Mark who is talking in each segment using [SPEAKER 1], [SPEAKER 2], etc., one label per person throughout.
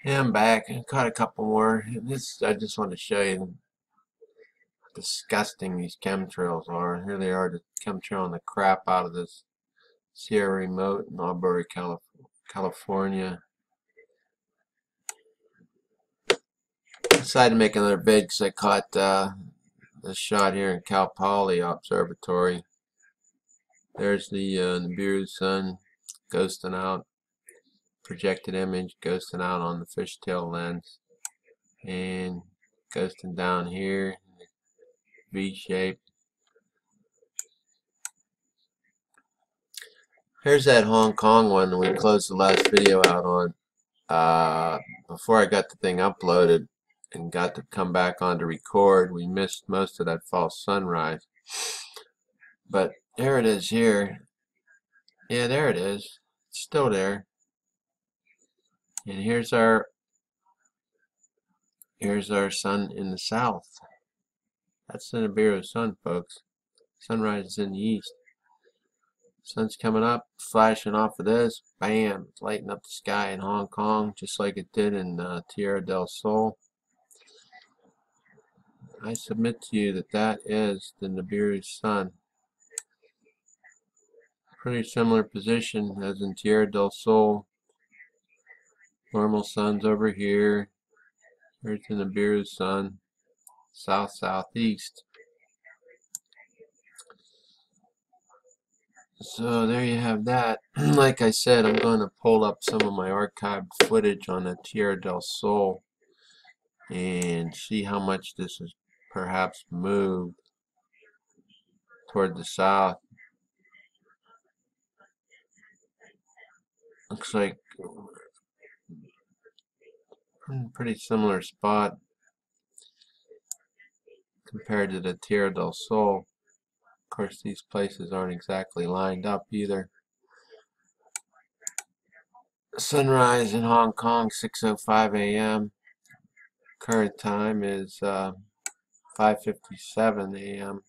[SPEAKER 1] Yeah, I'm back. I caught a couple more. I just want to show you how disgusting these chemtrails are. Here they are, just chemtrailing the crap out of this Sierra Remote in Albury, California. I decided to make another vid because I caught this shot here in Cal Poly Observatory. There's the Nibiru sun ghosting out, projected image ghosting out on the fishtail lens, and ghosting down here, V shape. Here's that Hong Kong one that we closed the last video out on. Before I got the thing uploaded and got to come back on to record, we missed most of that false sunrise. But there it is here. Yeah, there it is. It's still there. And here's our sun in the south. That's the Nibiru sun, folks. Sunrise is in the east. Sun's coming up, flashing off of this. Bam! It's lighting up the sky in Hong Kong, just like it did in Tierra del Sol. I submit to you that that is the Nibiru sun. Pretty similar position as in Tierra del Sol. Normal sun's over here. Here's the Nibiru sun, south-southeast. So there you have that. Like I said, I'm going to pull up some of my archived footage on the Tierra del Sol and see how much this has perhaps moved toward the south. Looks like a pretty similar spot compared to the Tierra del Sol. Of course, these places aren't exactly lined up either. Sunrise in Hong Kong, 6:05 a.m. Current time is 5:57 a.m.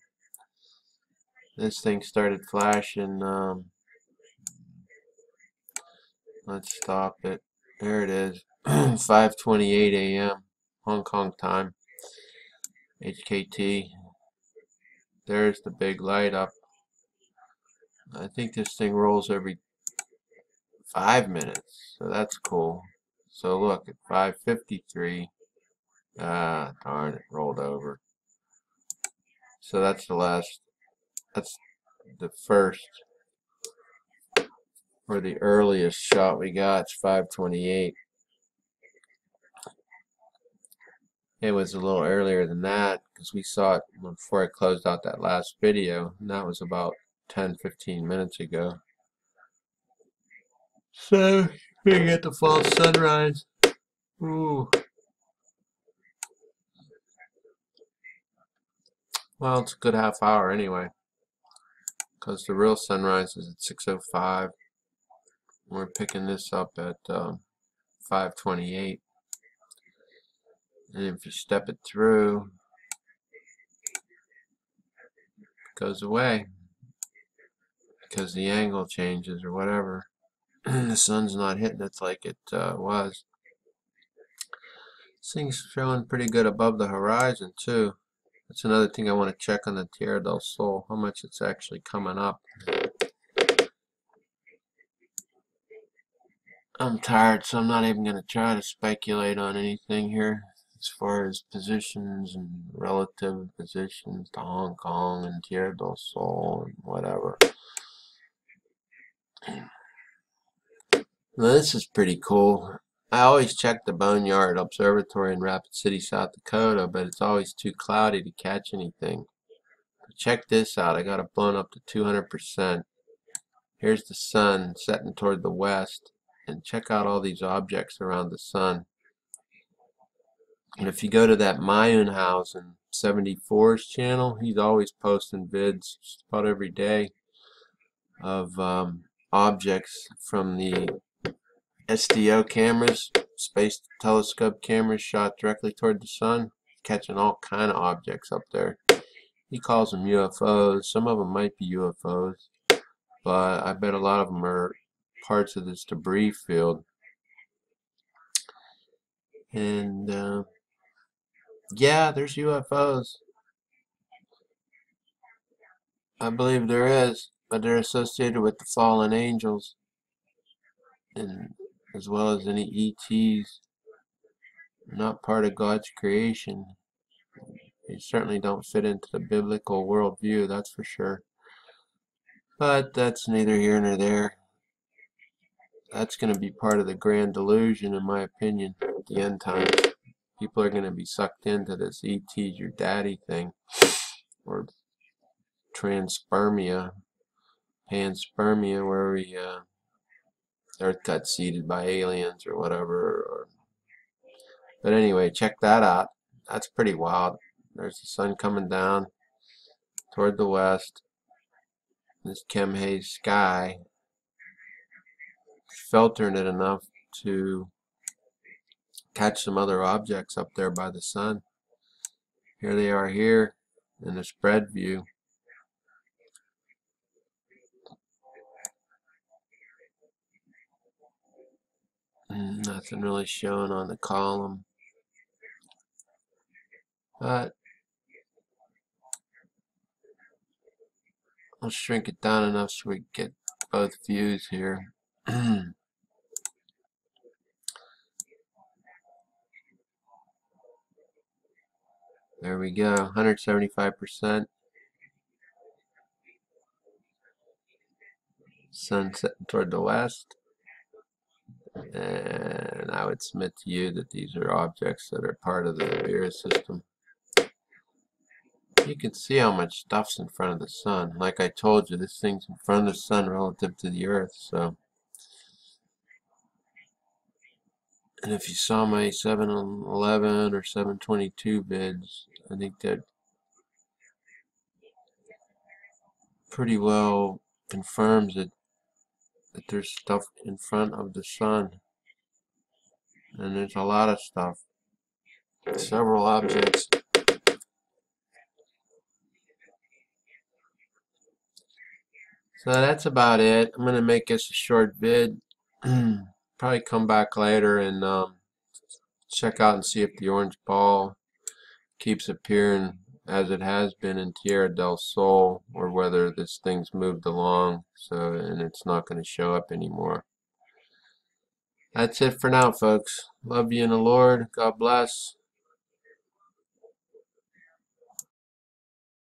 [SPEAKER 1] This thing started flashing. Let's stop it. There it is. 5:28 a.m. Hong Kong time. HKT. There's the big light up. I think this thing rolls every 5 minutes, so that's cool. So look, at 5:53, darn, it rolled over. So that's the first, or the earliest shot we got. It's 5:28. It was a little earlier than that because we saw it before I closed out that last video, and that was about 10-15 minutes ago. So we get the false sunrise. Ooh. Well, it's a good half hour anyway, because the real sunrise is at 6:05. We're picking this up at 5:28. And if you step it through, it goes away because the angle changes or whatever. The sun's not hitting it like it was. This thing's showing pretty good above the horizon too. That's another thing I want to check on the Tierra del Sol, how much it's actually coming up. I'm tired, so I'm not even going to try to speculate on anything here as far as positions and relative positions to Hong Kong and Tierra del Sol and whatever. Now, this is pretty cool. I always check the Boneyard Observatory in Rapid City, South Dakota, but it's always too cloudy to catch anything. But check this out. I got it blown up to 200%. Here's the sun setting toward the west. And check out all these objects around the sun. And if you go to that Mayunhausen 74's channel, he's always posting vids just about every day of objects from the SDO cameras, space telescope cameras shot directly toward the sun, catching all kind of objects up there. He calls them UFOs. Some of them might be UFOs, but I bet a lot of them are parts of this debris field. And yeah, there's UFOs. I believe there is, but they're associated with the fallen angels, and as well as any ETs. Not part of God's creation. They certainly don't fit into the biblical worldview, that's for sure. But that's neither here nor there. That's going to be part of the grand delusion, in my opinion, at the end times. People are going to be sucked into this ET's your daddy thing, or transpermia, panspermia, where Earth got seeded by aliens or whatever. But anyway, check that out. That's pretty wild. There's the sun coming down toward the west. This chem haze sky, filtering it enough to catch some other objects up there by the sun. Here they are here in the spread view. Nothing really showing on the column, but I'll shrink it down enough so we get both views here. There we go, 175%. Sun setting toward the west. And I would submit to you that these are objects that are part of the Nibiru system. You can see how much stuff's in front of the sun. Like I told you, this thing's in front of the sun relative to the earth, so. And if you saw my 711 or 722 vids, I think that pretty well confirms it, that there's stuff in front of the sun. And there's a lot of stuff. Several objects. So that's about it. I'm going to make this a short vid. Probably come back later and check out and see if the orange ball keeps appearing as it has been in Tierra del Sol, or whether this thing's moved along and it's not going to show up anymore. That's it for now, folks. Love you in the Lord. God bless.